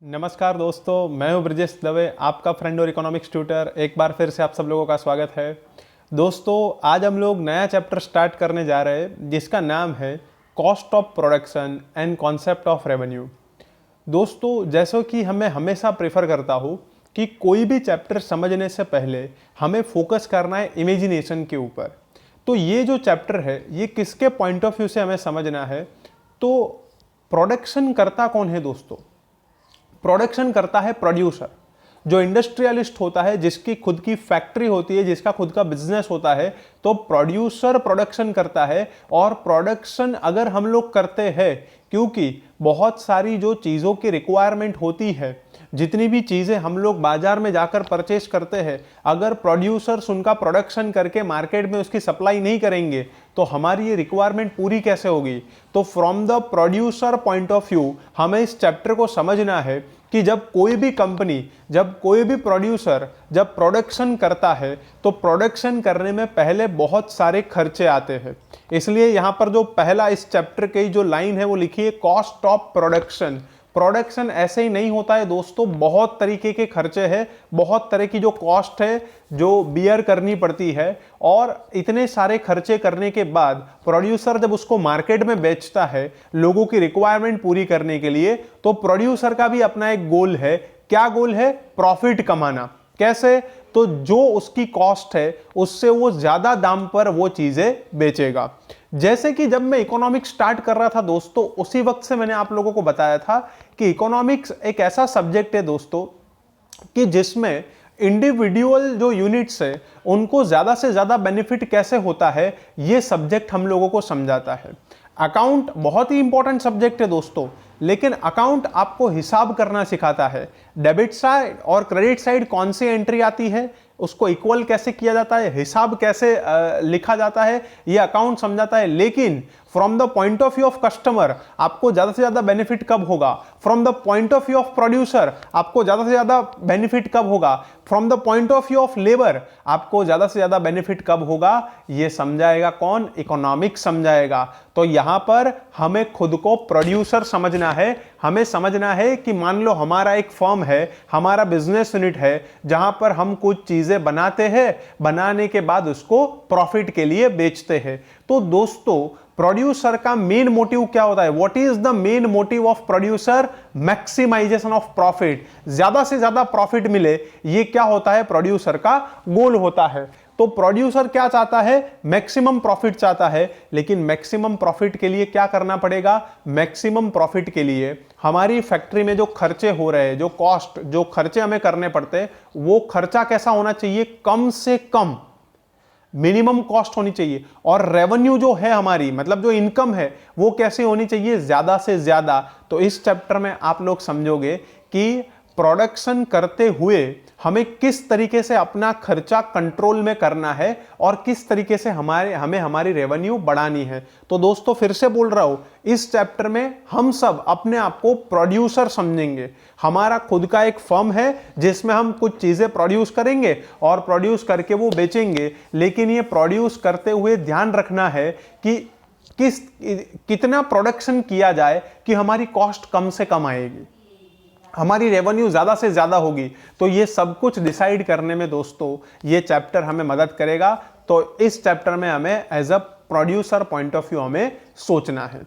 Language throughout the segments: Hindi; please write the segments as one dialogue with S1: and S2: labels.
S1: नमस्कार दोस्तों, मैं हूं ब्रजेश दवे, आपका फ्रेंड और इकोनॉमिक्स ट्यूटर। एक बार फिर से आप सब लोगों का स्वागत है। दोस्तों, आज हम लोग नया चैप्टर स्टार्ट करने जा रहे हैं जिसका नाम है cost of production and concept of revenue. दोस्तों, जैसा कि हमें हमेशा प्रेफर करता हूँ कि कोई भी चैप्टर समझने से पहले हमें फोकस करना है इमेजिनेशन के ऊपर। तो ये जो चैप्टर है ये किसके पॉइंट ऑफ व्यू से हमें समझना है, तो प्रोडक्शन करता कौन है दोस्तों? प्रोडक्शन करता है प्रोड्यूसर, जो इंडस्ट्रियलिस्ट होता है, जिसकी खुद की फैक्ट्री होती है, जिसका खुद का बिजनेस होता है। तो प्रोड्यूसर प्रोडक्शन करता है। और प्रोडक्शन अगर हम लोग करते हैं, क्योंकि बहुत सारी जो चीज़ों की रिक्वायरमेंट होती है, जितनी भी चीज़ें हम लोग बाजार में जाकर परचेस करते हैं, अगर प्रोड्यूसर्स उनका प्रोडक्शन करके मार्केट में उसकी सप्लाई नहीं करेंगे तो हमारी ये रिक्वायरमेंट पूरी कैसे होगी? तो from the producer point of view हमें इस चैप्टर को समझना है कि जब कोई भी कंपनी, जब कोई भी प्रोड्यूसर जब प्रोडक्शन करता है तो प्रोडक्शन करने में पहले बहुत सारे खर्चे आते हैं। इसलिए यहां पर जो पहला इस चैप्टर की जो लाइन है वो लिखी है कॉस्ट ऑफ प्रोडक्शन। प्रोडक्शन ऐसे ही नहीं होता है दोस्तों, बहुत तरीके के खर्चे हैं, बहुत तरह की जो कॉस्ट है जो बियर करनी पड़ती है। और इतने सारे खर्चे करने के बाद प्रोड्यूसर जब उसको मार्केट में बेचता है लोगों की रिक्वायरमेंट पूरी करने के लिए, तो प्रोड्यूसर का भी अपना एक गोल है। क्या गोल है? प्रॉफिट कमाना। कैसे? तो जो उसकी कॉस्ट है उससे वो ज्यादा दाम पर वो चीजें बेचेगा। जैसे कि जब मैं इकोनॉमिक्स स्टार्ट कर रहा था दोस्तों, उसी वक्त से मैंने आप लोगों को बताया था कि इकोनॉमिक्स एक ऐसा सब्जेक्ट है दोस्तों कि जिसमें इंडिविजुअल जो यूनिट्स है उनको ज्यादा से ज्यादा बेनिफिट कैसे होता है, ये सब्जेक्ट हम लोगों को समझाता है। अकाउंट बहुत ही इंपॉर्टेंट सब्जेक्ट है दोस्तों, लेकिन अकाउंट आपको हिसाब करना सिखाता है। डेबिट साइड और क्रेडिट साइड कौन सी एंट्री आती है, उसको इक्वल कैसे किया जाता है, हिसाब कैसे लिखा जाता है, ये अकाउंट समझाता है। लेकिन from the point of view of customer आपको ज्यादा से ज्यादा बेनिफिट कब होगा? From the point of view of producer आपको ज्यादा से ज्यादा बेनिफिट कब होगा? From the point of view of labour आपको ज्यादा से ज्यादा बेनिफिट कब होगा? ये समझाएगा कौन? इकोनॉमिक्स समझाएगा। तो यहां पर हमें खुद को प्रोड्यूसर समझना है। हमें समझना है कि मान लो हमारा एक फर्म है, हमारा बिजनेस यूनिट है, जहां पर हम कुछ चीजें बनाते हैं, बनाने के बाद उसको प्रॉफिट के लिए बेचते हैं। तो दोस्तों, प्रोड्यूसर का मेन मोटिव क्या होता है? What is the main motive of producer? Maximization of profit, ज्यादा से ज्यादा प्रॉफिट मिले, ये क्या होता है? प्रोड्यूसर का गोल होता है। तो प्रोड्यूसर क्या चाहता है? मैक्सिमम प्रॉफिट चाहता है। लेकिन मैक्सिमम प्रॉफिट के लिए क्या करना पड़ेगा? मैक्सिमम प्रॉफिट के लिए हमारी फैक्ट्री में जो खर्चे हो रहे हैं, जो कॉस्ट, जो खर्चे हमें करने पड़ते हैं, वो खर्चा कैसा होना चाहिए? कम से कम, मिनिमम कॉस्ट होनी चाहिए। और रेवेन्यू जो है हमारी, मतलब जो इनकम है, वो कैसे होनी चाहिए? ज्यादा से ज्यादा। तो इस चैप्टर में आप लोग समझोगे कि प्रोडक्शन करते हुए हमें किस तरीके से अपना खर्चा कंट्रोल में करना है और किस तरीके से हमें हमारी रेवेन्यू बढ़ानी है। तो दोस्तों, फिर से बोल रहा हूं, इस चैप्टर में हम सब अपने आप को प्रोड्यूसर समझेंगे। हमारा खुद का एक फर्म है जिसमें हम कुछ चीजें प्रोड्यूस करेंगे और प्रोड्यूस करके वो बेचेंगे। लेकिन ये प्रोड्यूस करते हुए ध्यान रखना है कि कितना प्रोडक्शन किया जाए कि हमारी कॉस्ट कम से कम आएगी, हमारी रेवेन्यू ज्यादा से ज्यादा होगी। तो ये सब कुछ डिसाइड करने में दोस्तों ये चैप्टर हमें मदद करेगा। तो इस चैप्टर में हमें as a producer point of view हमें सोचना है।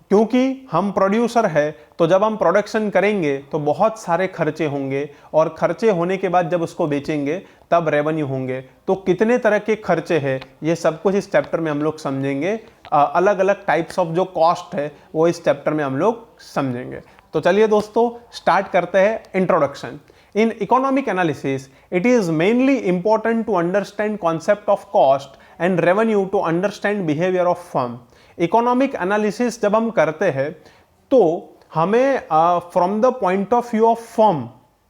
S1: क्योंकि हम प्रोड्यूसर है, तो जब हम प्रोडक्शन करेंगे तो बहुत सारे खर्चे होंगे, और खर्चे होने के बाद जब उसको बेचेंगे तब रेवेन्यू होंगे। तो कितने तरह के खर्चे हैं, ये सब कुछ इस चैप्टर में हम लोग समझेंगे। अलग अलग टाइप्स ऑफ जो कॉस्ट है वो इस चैप्टर में हम लोग समझेंगे। तो चलिए दोस्तों, स्टार्ट करते हैं। Introduction. In economic analysis, it is mainly important to understand concept of cost and revenue to understand behavior of firm. Economic analysis जब हम करते हैं तो हमें from the point of view of firm,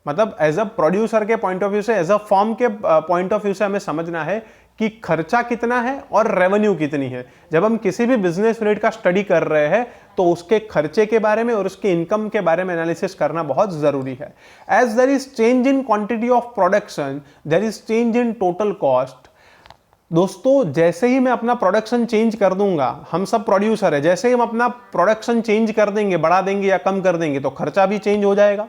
S1: मतलब एज अ प्रोड्यूसर के पॉइंट ऑफ व्यू से, एज अ फर्म के पॉइंट ऑफ व्यू से हमें समझना है कि खर्चा कितना है और रेवेन्यू कितनी है। जब हम किसी भी बिजनेस यूनिट का स्टडी कर रहे हैं तो उसके खर्चे के बारे में और उसके इनकम के बारे में एनालिसिस करना बहुत जरूरी है। As there is change in quantity of production, there is change in total cost. दोस्तों, जैसे ही मैं अपना प्रोडक्शन चेंज कर दूंगा, हम सब प्रोड्यूसर है, जैसे ही हम अपना प्रोडक्शन चेंज कर देंगे, बढ़ा देंगे या कम कर देंगे, तो खर्चा भी चेंज हो जाएगा।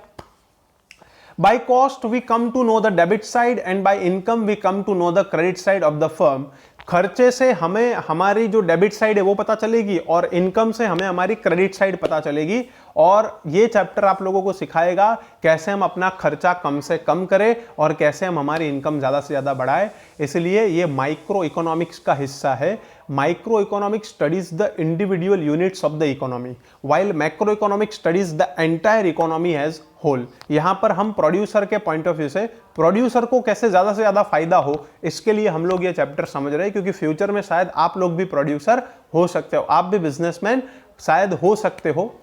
S1: By cost we come to know the debit side and by income we come to know the credit side of the firm. खर्चे से हमें हमारी जो डेबिट साइड है वो पता चलेगी और इनकम से हमें हमारी क्रेडिट साइड पता चलेगी। और ये चैप्टर आप लोगों को सिखाएगा कैसे हम अपना खर्चा कम से कम करें और कैसे हम हमारी इनकम ज़्यादा से ज़्यादा बढ़ाएं। इसलिए ये माइक्रो इकोनॉमिक्स का हिस्सा है। Microeconomics studies the individual units of the economy while macroeconomics studies the entire economy as whole. यहां पर हम प्रोड्यूसर के पॉइंट ऑफ व्यू से प्रोड्यूसर को कैसे ज्यादा से ज्यादा फायदा हो इसके लिए हम लोग ये चैप्टर समझ रहे हैं, क्योंकि फ्यूचर में शायद आप लोग भी प्रोड्यूसर हो सकते हो, आप भी बिजनेसमैन शायद हो सकते हो।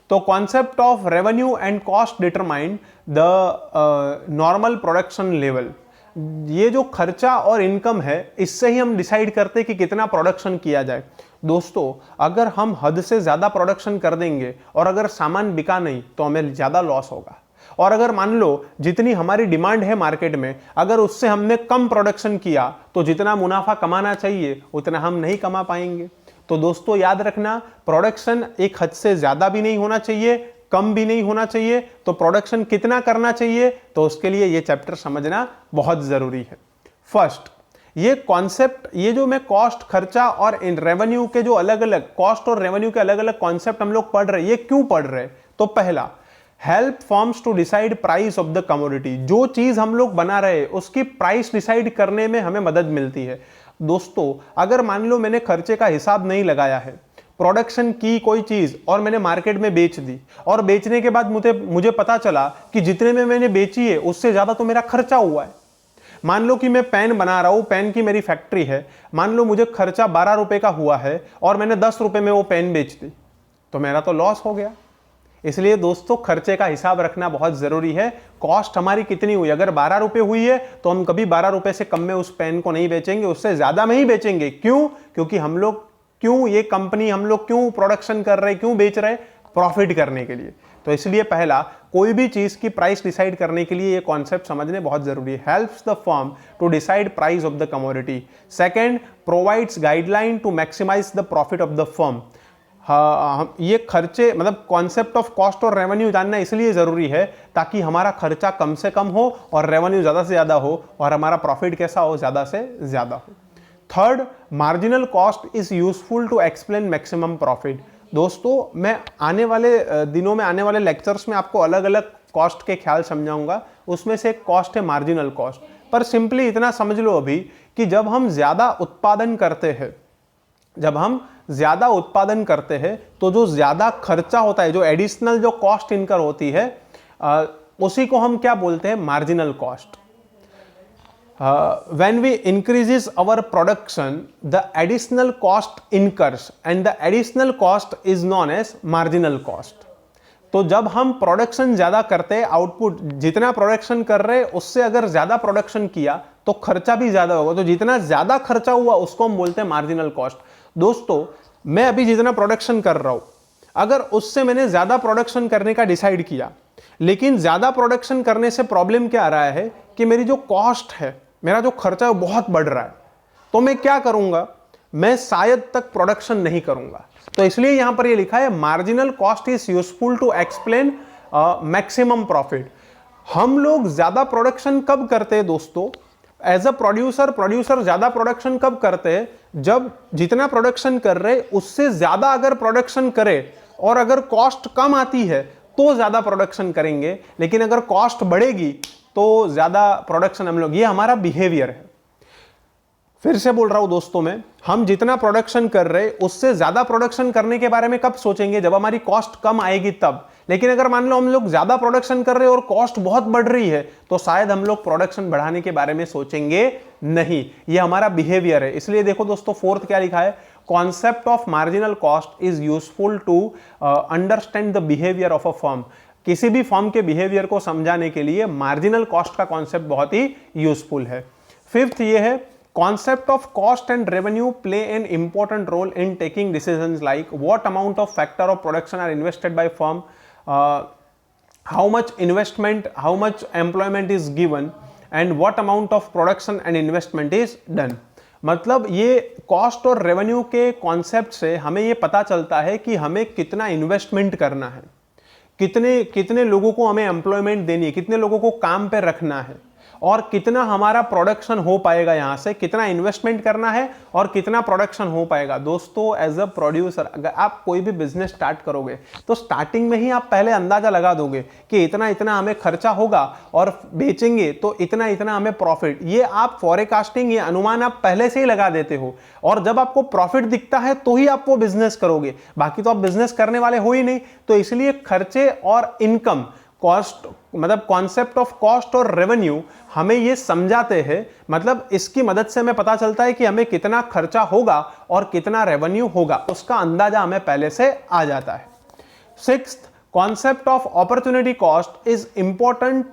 S1: तो concept of revenue and cost determine the normal production level. ये जो खर्चा और इनकम है इससे ही हम डिसाइड करते हैं कि कितना प्रोडक्शन किया जाए। दोस्तों अगर हम हद से ज़्यादा प्रोडक्शन कर देंगे और अगर सामान बिका नहीं तो हमें ज़्यादा लॉस होगा। और अगर मान लो जितनी हमारी डिमांड है मार्केट में अगर उससे हमने कम प्रोडक्शन किया तो जितना मुनाफा कमाना चाहिए उतना हम नहीं कमा पाएंगे। तो दोस्तों याद रखना, प्रोडक्शन एक हद से ज़्यादा भी नहीं होना चाहिए, कम भी नहीं होना चाहिए। तो प्रोडक्शन कितना करना चाहिए तो उसके लिए ये चैप्टर समझना बहुत ज़रूरी है। फर्स्ट ये कॉन्सेप्ट, ये जो मैं कॉस्ट खर्चा और इन रेवेन्यू के जो अलग अलग कॉस्ट और रेवेन्यू के अलग अलग कॉन्सेप्ट हम लोग पढ़ रहे हैं, ये क्यों पढ़ रहे हैं? तो पहला, help firms to decide price of the commodity. जो चीज हम लोग बना रहे हैं उसकी प्राइस डिसाइड करने में हमें मदद मिलती है। दोस्तों अगर मान लो मैंने खर्चे का हिसाब नहीं लगाया है, प्रोडक्शन की कोई चीज और मैंने मार्केट में बेच दी और बेचने के बाद मुझे पता चला कि जितने में मैंने बेची है उससे ज्यादा तो मेरा खर्चा हुआ है। मान लो कि मैं पेन बना रहा हूं, पेन की मेरी फैक्ट्री है, मान लो मुझे खर्चा 12 रुपए का हुआ है और मैंने 10 रुपए में वो पेन बेच दी तो मेरा तो लॉस हो गया। इसलिए दोस्तों खर्चे का हिसाब रखना बहुत जरूरी है। कॉस्ट हमारी कितनी हुई, अगर 12 रुपए हुई है तो हम कभी 12 रुपए से कम में उस पेन को नहीं बेचेंगे, उससे ज्यादा में ही बेचेंगे। क्यों? क्योंकि हम लोग क्यों ये कंपनी हम लोग क्यों प्रोडक्शन कर रहे हैं, क्यों बेच रहे हैं? प्रॉफिट करने के लिए। तो इसलिए पहला, कोई भी चीज की प्राइस डिसाइड करने के लिए ये कॉन्सेप्ट समझने बहुत जरूरी है। Helps the firm to decide price of the commodity. Second, provides guideline to maximize the profit of the firm. ये खर्चे मतलब कॉन्सेप्ट ऑफ कॉस्ट और रेवेन्यू जानना इसलिए जरूरी है ताकि हमारा खर्चा कम से कम हो और रेवेन्यू ज्यादा से ज्यादा हो और हमारा प्रॉफिट कैसा हो, ज्यादा से ज्यादा हो। Third, marginal cost is useful to explain maximum profit. दोस्तों मैं आने वाले दिनों में आने वाले लेक्चर्स में आपको अलग अलग कॉस्ट के ख्याल समझाऊंगा। उसमें से एक कॉस्ट है मार्जिनल कॉस्ट। पर सिंपली इतना समझ लो अभी कि जब हम ज्यादा उत्पादन करते हैं तो जो ज्यादा खर्चा होता है, जो एडिशनल जो कॉस्ट इनकर होती है उसी को हम क्या बोलते हैं? Marginal cost. When we increases our production, the additional cost incurs and the additional cost is known as marginal cost. तो जब हम प्रोडक्शन ज्यादा करते हैं, आउटपुट जितना प्रोडक्शन कर रहे हैं उससे अगर ज्यादा प्रोडक्शन किया तो खर्चा भी ज्यादा होगा। तो जितना ज्यादा खर्चा हुआ उसको हम बोलते हैं मार्जिनल कॉस्ट। दोस्तों मैं अभी जितना प्रोडक्शन कर रहा हूं, अगर उससे मैंने ज्यादा प्रोडक्शन करने का डिसाइड किया, लेकिन ज्यादा प्रोडक्शन करने से प्रॉब्लम क्या आ रहा है कि मेरी जो कॉस्ट है, मेरा जो खर्चा है बहुत बढ़ रहा है, तो मैं क्या करूंगा? मैं शायद तक प्रोडक्शन नहीं करूंगा। तो इसलिए यहां पर ये लिखा है marginal cost is useful to explain maximum profit. हम लोग ज्यादा प्रोडक्शन कब करते हैं दोस्तों? एज अ प्रोड्यूसर ज्यादा प्रोडक्शन कब करते हैं? जब जितना प्रोडक्शन कर रहे उससे ज्यादा अगर प्रोडक्शन करे और अगर कॉस्ट कम आती है तो ज्यादा प्रोडक्शन करेंगे, लेकिन अगर कॉस्ट बढ़ेगी तो ज्यादा प्रोडक्शन हम लोग, ये हमारा बिहेवियर है। फिर से बोल रहा हूं दोस्तों मैं, हम जितना प्रोडक्शन कर रहे उससे ज्यादा प्रोडक्शन करने के बारे में कब सोचेंगे? जब हमारी कॉस्ट कम आएगी तब। लेकिन अगर मान लो हम लोग ज्यादा प्रोडक्शन कर रहे हैं और कॉस्ट बहुत बढ़ रही है तो शायद हम लोग प्रोडक्शन बढ़ाने के बारे में सोचेंगे नहीं। ये हमारा बिहेवियर है। इसलिए देखो दोस्तों फोर्थ क्या लिखा है? Concept of marginal cost is useful to understand the behaviour of a firm. किसी भी फर्म के बिहेवियर को समझाने के लिए मार्जिनल कॉस्ट का कॉन्सेप्ट बहुत ही यूजफुल है। फिफ्थ ये है, concept of cost and revenue play an important role in taking decisions like what amount of factor of production are invested by firm, how much investment, how much employment is given and what amount of production and investment is done। मतलब ये कॉस्ट और रेवेन्यू के कॉन्सेप्ट से हमें ये पता चलता है कि हमें कितना इन्वेस्टमेंट करना है, कितने कितने लोगों को हमें एम्प्लॉयमेंट देनी है, कितने लोगों को काम पे रखना है, और कितना हमारा प्रोडक्शन हो पाएगा, यहां से कितना इन्वेस्टमेंट करना है और कितना प्रोडक्शन हो पाएगा। दोस्तों एज अ प्रोड्यूसर अगर आप कोई भी बिजनेस स्टार्ट करोगे तो स्टार्टिंग में ही आप पहले अंदाजा लगा दोगे कि इतना इतना हमें खर्चा होगा और बेचेंगे तो इतना इतना हमें प्रॉफिट। ये आप फॉरकास्टिंग, ये अनुमान आप पहले से ही लगा देते हो, और जब आपको प्रॉफिट दिखता है तो ही आप वो बिजनेस करोगे, बाकी तो आप बिजनेस करने वाले हो ही नहीं। तो इसलिए खर्चे और इनकम, कॉस्ट मतलब कॉन्सेप्ट ऑफ कॉस्ट और रेवेन्यू हमें ये समझाते हैं, मतलब इसकी मदद से हमें पता चलता है कि हमें कितना खर्चा होगा और कितना रेवेन्यू होगा, उसका अंदाजा हमें पहले से आ जाता है। Sixth, concept of opportunity cost is important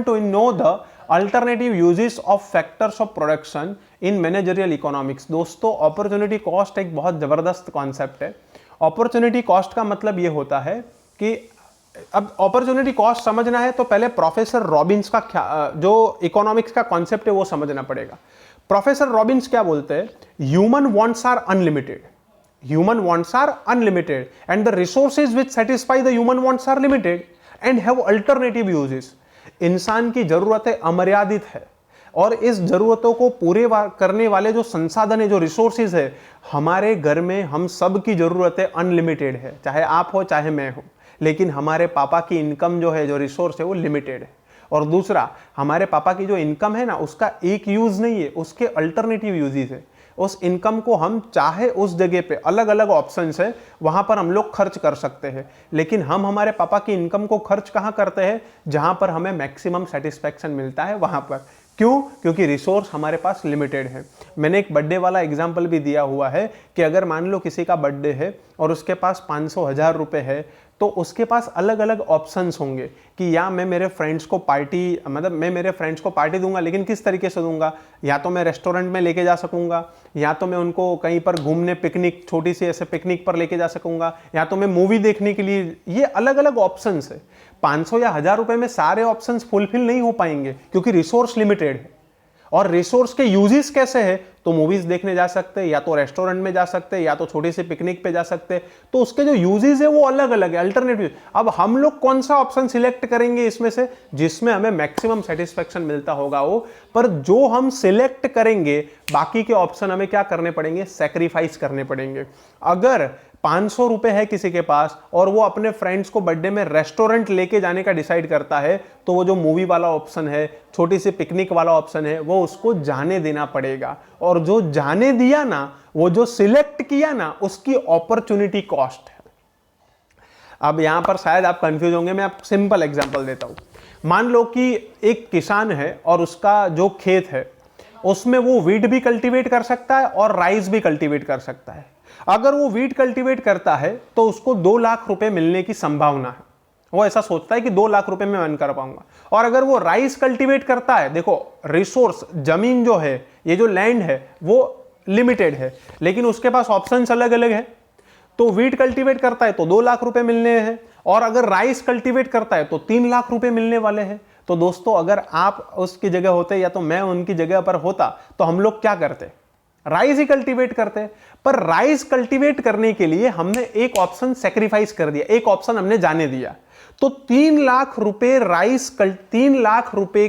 S1: to know the alternative uses of factors of production in managerial economics. दोस्तों अपॉर्चुनिटी कॉस्ट एक बहुत जबरदस्त कॉन्सेप्ट है। अपॉर्चुनिटी कॉस्ट का मतलब ये होता है कि अब अपॉर्चुनिटी कॉस्ट समझना है तो पहले प्रोफेसर रॉबिन्स का जो इकोनॉमिक्स का कॉन्सेप्ट है वो समझना पड़ेगा। प्रोफेसर रॉबिन्स क्या बोलते हैं, human wants are unlimited, human wants are unlimited and the resources which satisfy the human wants are limited and have alternative uses. इंसान की जरूरतें अमर्यादित है और इस जरूरतों को पूरे करने वाले जो संसाधन है, जो रिसोर्सेज है, हमारे घर में हम सब की जरूरतें अनलिमिटेड है, चाहे आप हो चाहे मैं हो, लेकिन हमारे पापा की इनकम जो है, जो रिसोर्स है वो लिमिटेड है। और दूसरा, हमारे पापा की जो इनकम है ना, उसका एक यूज नहीं है, उसके अल्टरनेटिव यूजेस है। उस इनकम को हम चाहे उस जगह पे, अलग अलग ऑप्शंस है, वहां पर हम लोग खर्च कर सकते हैं, लेकिन हम हमारे पापा की इनकम को खर्च कहां करते हैं, जहां पर हमें मैक्सिमम सेटिस्फैक्शन मिलता है वहां पर। क्यों? क्योंकि रिसोर्स हमारे पास लिमिटेड है। मैंने एक बर्थडे वाला एग्जाम्पल भी दिया हुआ है कि अगर मान लो किसी का बर्थडे है और उसके पास 500,000 रुपए है, तो उसके पास अलग अलग ऑप्शंस होंगे कि या मैं मेरे फ्रेंड्स को पार्टी, मतलब मैं मेरे फ्रेंड्स को पार्टी दूंगा, लेकिन किस तरीके से दूंगा, या तो मैं रेस्टोरेंट में लेके जा सकूंगा, या तो मैं उनको कहीं पर घूमने, पिकनिक, छोटी सी ऐसे पिकनिक पर लेके जा सकूंगा, या तो मैं मूवी देखने के लिए। ये अलग अलग ऑप्शंस है। 500 या 1000 रुपए में सारे ऑप्शंस फुलफिल नहीं हो पाएंगे क्योंकि रिसोर्स लिमिटेड है। और रिसोर्स के यूजेस कैसे है, तो मूवीज देखने जा सकते हैं, या तो रेस्टोरेंट में जा सकते हैं, या तो छोटी सी पिकनिक पे जा सकते हैं। तो उसके जो यूजेस है वो अलग अलग है, अल्टरनेटिव। अब हम लोग कौन सा ऑप्शन सिलेक्ट करेंगे इसमें से जिसमें हमें मैक्सिमम सेटिस्फेक्शन मिलता होगा वो, पर जो हम सिलेक्ट करेंगे बाकी के ऑप्शन हमें क्या करने पड़ेंगे, सेक्रीफाइस करने पड़ेंगे। अगर 500 रुपए है किसी के पास और वो अपने फ्रेंड्स को बर्थडे में रेस्टोरेंट लेके जाने का डिसाइड करता है, तो वो जो मूवी वाला ऑप्शन है, छोटी सी पिकनिक वाला ऑप्शन है, वो उसको जाने देना पड़ेगा। और जो जाने दिया ना, वो जो सिलेक्ट किया ना, उसकी अपॉर्चुनिटी कॉस्ट है। अब यहां पर शायद आप कंफ्यूज होंगे, मैं आपको सिंपल एग्जांपल देता हूं। मान लो कि एक किसान है और उसका जो खेत है उसमें वो वीट भी कल्टीवेट कर सकता है और राइस भी कल्टीवेट कर सकता है। अगर वो वीट कल्टीवेट करता है तो उसको 2 लाख रुपए मिलने की संभावना है। वो ऐसा सोचता है कि 2 लाख रुपए में अर्न कर पाऊंगा। और अगर वो राइस कल्टीवेट करता है, देखो रिसोर्स, जमीन जो है, ये जो लैंड है वो लिमिटेड है, लेकिन उसके पास ऑप्शंस अलग अलग है। तो वीट कल्टीवेट करता है तो 2 लाख रुपए मिलने हैं, और अगर राइस कल्टीवेट करता है तो 3 लाख रुपए मिलने वाले हैं। तो दोस्तों अगर आप उसकी जगह होते या तो मैं उनकी जगह पर होता, तो हम लोग क्या करते, राइस ही कल्टीवेट करते। पर राइस कल्टीवेट करने के लिए हमने एक ऑप्शन सेक्रीफाइस कर दिया, एक ऑप्शन हमने जाने दिया। तो 3 लाख रुपए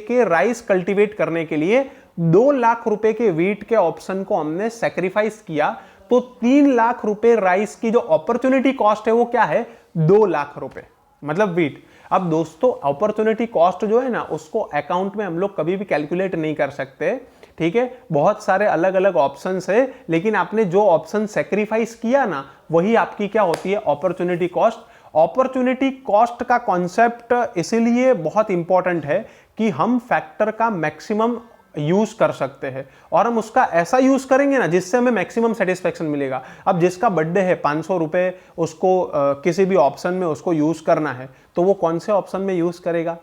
S1: के राइस कल्टीवेट करने के लिए 2 लाख रुपए के वीट के ऑप्शन को हमने सेक्रीफाइस किया। तो 3 लाख रुपए राइस की जो अपॉर्चुनिटी कॉस्ट है वो क्या है, 2 लाख रुपए, मतलब वीट। अब दोस्तों अपॉर्चुनिटी कॉस्ट जो है ना, उसको अकाउंट में हम लोग कभी भी कैलकुलेट नहीं कर सकते, ठीक है। बहुत सारे अलग अलग ऑप्शंस है, लेकिन आपने जो ऑप्शन सेक्रीफाइस किया ना, वही आपकी क्या होती है, अपॉर्चुनिटी कॉस्ट। अपॉर्चुनिटी कॉस्ट का कॉन्सेप्ट इसीलिए बहुत इंपॉर्टेंट है कि हम फैक्टर का मैक्सिमम यूज कर सकते हैं, और हम उसका ऐसा यूज करेंगे ना जिससे हमें मैक्सिमम सेटिस्फेक्शन मिलेगा। अब जिसका बर्थडे है, 500 रुपए उसको किसी भी ऑप्शन में उसको यूज करना है, तो वो कौन से ऑप्शन में यूज करेगा,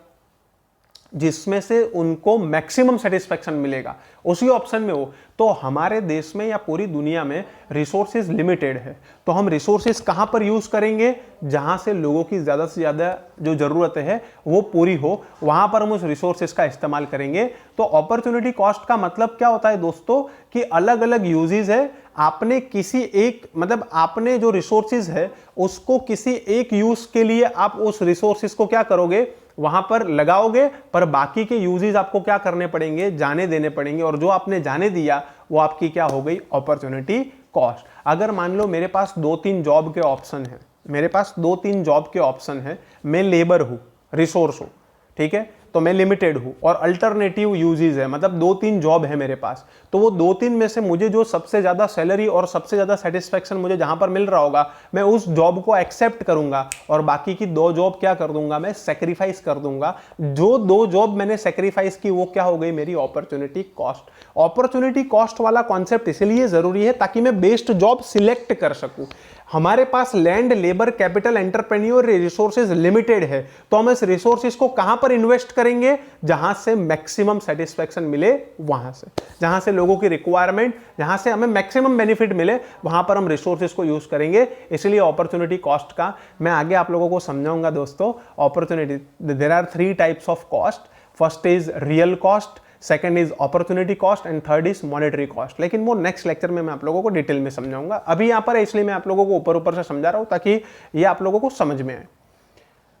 S1: जिसमें से उनको मैक्सिमम सेटिस्फेक्शन मिलेगा, उसी ऑप्शन में हो। तो हमारे देश में या पूरी दुनिया में रिसोर्सेज लिमिटेड है, तो हम रिसोर्सेज कहां पर यूज करेंगे, जहां से लोगों की ज्यादा से ज्यादा जो जरूरत है वो पूरी हो, वहां पर हम उस रिसोर्सेज का इस्तेमाल करेंगे। तो अपॉर्चुनिटी कॉस्ट का मतलब क्या होता है दोस्तों, कि अलग अलग यूजेस है, आपने किसी एक मतलब आपने जो रिसोर्सेज है उसको किसी एक यूज के लिए आप उस रिसोर्सेज को क्या करोगे, वहां पर लगाओगे, पर बाकी के यूजेस आपको क्या करने पड़ेंगे, जाने देने पड़ेंगे, और जो आपने जाने दिया वो आपकी क्या हो गई, अपॉर्चुनिटी कॉस्ट। अगर मान लो मेरे पास 2-3 जॉब के ऑप्शन है, मेरे पास 2-3 जॉब के ऑप्शन है, मैं लेबर हूं, रिसोर्स हूं, ठीक है, तो मैं लिमिटेड हूं, और अल्टरनेटिव यूजेस है, मतलब 2-3 जॉब है मेरे पास, तो वो 2-3 में से मुझे जो सबसे ज्यादा सैलरी और सबसे ज्यादा सेटिस्फेक्शन मुझे जहां पर मिल रहा होगा, मैं उस जॉब को एक्सेप्ट करूंगा, और बाकी की 2 जॉब क्या कर दूंगा, मैं सेक्रीफाइस कर दूंगा। जो 2 जॉब मैंने सेक्रीफाइस की वो क्या हो गई, मेरी अपॉर्चुनिटी कॉस्ट। अपॉर्चुनिटी कॉस्ट वाला कॉन्सेप्ट इसलिए जरूरी है ताकि मैं बेस्ट जॉब सिलेक्ट कर सकूं। हमारे पास land, labour, capital, entrepreneur resources limited है, तो हम इस रिसोर्सेज को कहां पर इन्वेस्ट करेंगे, जहां से मैक्सिमम सेटिस्फेक्शन मिले, वहां से, जहां से लोगों की रिक्वायरमेंट, जहां से हमें मैक्सिमम बेनिफिट मिले, वहां पर हम रिसोर्सेज को यूज करेंगे। इसलिए अपॉर्चुनिटी कॉस्ट का मैं आगे आप लोगों को समझाऊंगा दोस्तों। Opportunity, there are 3 types of cost. First is real cost, second is opportunity cost, and third is monetary cost. लेकिन वो नेक्स्ट लेक्चर में मैं आप लोगों को डिटेल में समझाऊंगा। अभी यहां पर इसलिए मैं आप लोगों को ऊपर ऊपर से समझा रहा हूं ताकि ये आप लोगों को समझ में आए।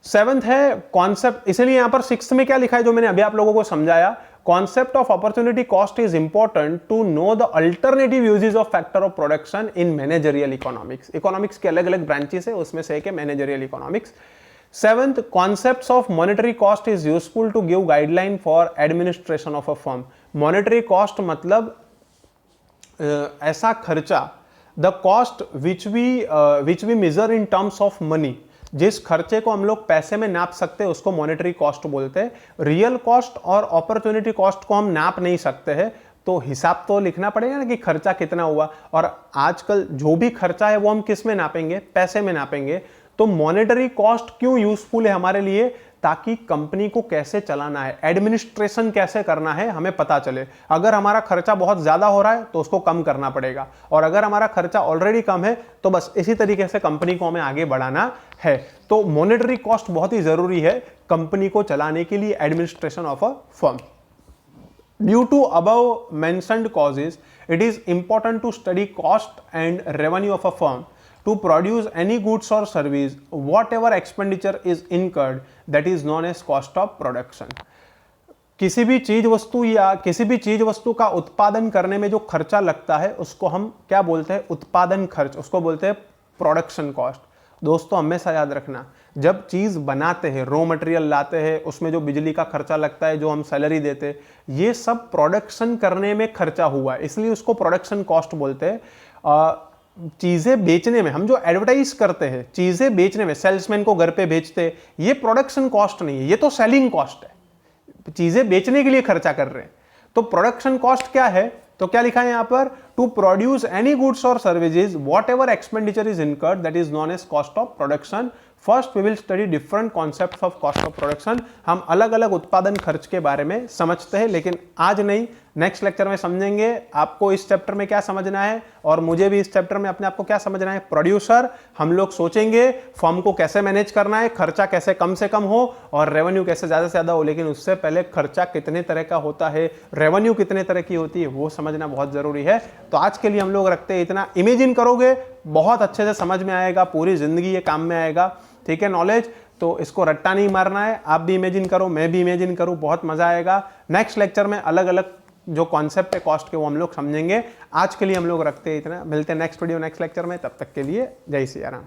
S1: 7th है कॉन्सेप्ट, इसलिए यहां पर 6th में क्या लिखा है जो मैंने अभी आप लोगों को समझाया, concept of opportunity cost is important to know the alternative uses of factor of production in managerial economics. Economics के अलग अलग ब्रांचेस है, उसमें से एक है managerial economics. 7th, concepts of monetary cost is useful to give guideline for administration of a firm. Monetary cost मतलब ऐसा खर्चा, the cost which we measure in terms of money, जिस खर्चे को हम लोग पैसे में नाप सकते हैं उसको मॉनेटरी कॉस्ट बोलते हैं। रियल कॉस्ट और अपॉर्चुनिटी कॉस्ट को हम नाप नहीं सकते हैं, तो हिसाब तो लिखना पड़ेगा ना कि खर्चा कितना हुआ, और आजकल जो भी खर्चा है वो हम किस में नापेंगे, पैसे में नापेंगे। तो मॉनेटरी कॉस्ट क्यों यूजफुल है हमारे लिए, ताकि कंपनी को कैसे चलाना है, एडमिनिस्ट्रेशन कैसे करना है हमें पता चले। अगर हमारा खर्चा बहुत ज्यादा हो रहा है तो उसको कम करना पड़ेगा, और अगर हमारा खर्चा ऑलरेडी कम है तो बस इसी तरीके से कंपनी को हमें आगे बढ़ाना है। तो मॉनेटरी कॉस्ट बहुत ही जरूरी है कंपनी को चलाने के लिए, administration of a firm. Due to above mentioned causes, it is important to study cost and revenue of a firm. To produce any goods or service, whatever expenditure is incurred, that is known as cost of production. किसी भी चीज वस्तु या किसी भी चीज वस्तु का उत्पादन करने में जो खर्चा लगता है उसको हम क्या बोलते हैं, उत्पादन खर्च, उसको बोलते हैं प्रोडक्शन कॉस्ट। दोस्तों हमेशा याद रखना, जब चीज बनाते हैं, रॉ मटेरियल लाते हैं, उसमें जो बिजली का खर्चा लगता है, जो हम सैलरी देते हैं, ये सब प्रोडक्शन करने में खर्चा हुआ है, इसलिए उसको प्रोडक्शन कॉस्ट बोलते हैं। चीजें बेचने में, हम जो एडवर्टाइज करते हैं, चीजें बेचने में, सेल्समैन को घर पे बेचते हैं, ये प्रोडक्शन कॉस्ट नहीं है, ये तो सेलिंग कॉस्ट है। चीजें बेचने के लिए खर्चा कर रहे हैं। तो प्रोडक्शन कॉस्ट क्या है, तो क्या लिखा है यहां पर, टू प्रोड्यूस एनी गुड्स और services whatever expenditure is incurred that is known as cost of production. First we will study different concepts of cost of production. हम अलग अलग उत्पादन खर्च के बारे में समझते हैं, लेकिन आज नहीं, नेक्स्ट लेक्चर में समझेंगे। आपको इस चैप्टर में क्या समझना है और मुझे भी इस चैप्टर में अपने आप को क्या समझना है। प्रोड्यूसर, हम लोग सोचेंगे फर्म को कैसे मैनेज करना है, खर्चा कैसे कम से कम हो और रेवेन्यू कैसे ज्यादा से ज्यादा हो, लेकिन उससे पहले खर्चा कितने तरह का होता है, रेवेन्यू कितने तरह की होती है, वो समझना बहुत जरूरी है। तो आज के लिए हम लोग रखते हैं इतना। इमेजिन करोगे बहुत अच्छे से समझ में आएगा, पूरी जिंदगी ये काम में आएगा, ठीक है। नॉलेज तो इसको रट्टा नहीं मारना है, आप भी इमेजिन करो, मैं भी इमेजिन करूं, बहुत मजा आएगा। नेक्स्ट लेक्चर में अलग अलग जो कॉन्सेप्ट है कॉस्ट के वो हम लोग समझेंगे। आज के लिए हम लोग रखते हैं इतना, मिलते हैं नेक्स्ट वीडियो नेक्स्ट लेक्चर में, तब तक के लिए जय सिया राम।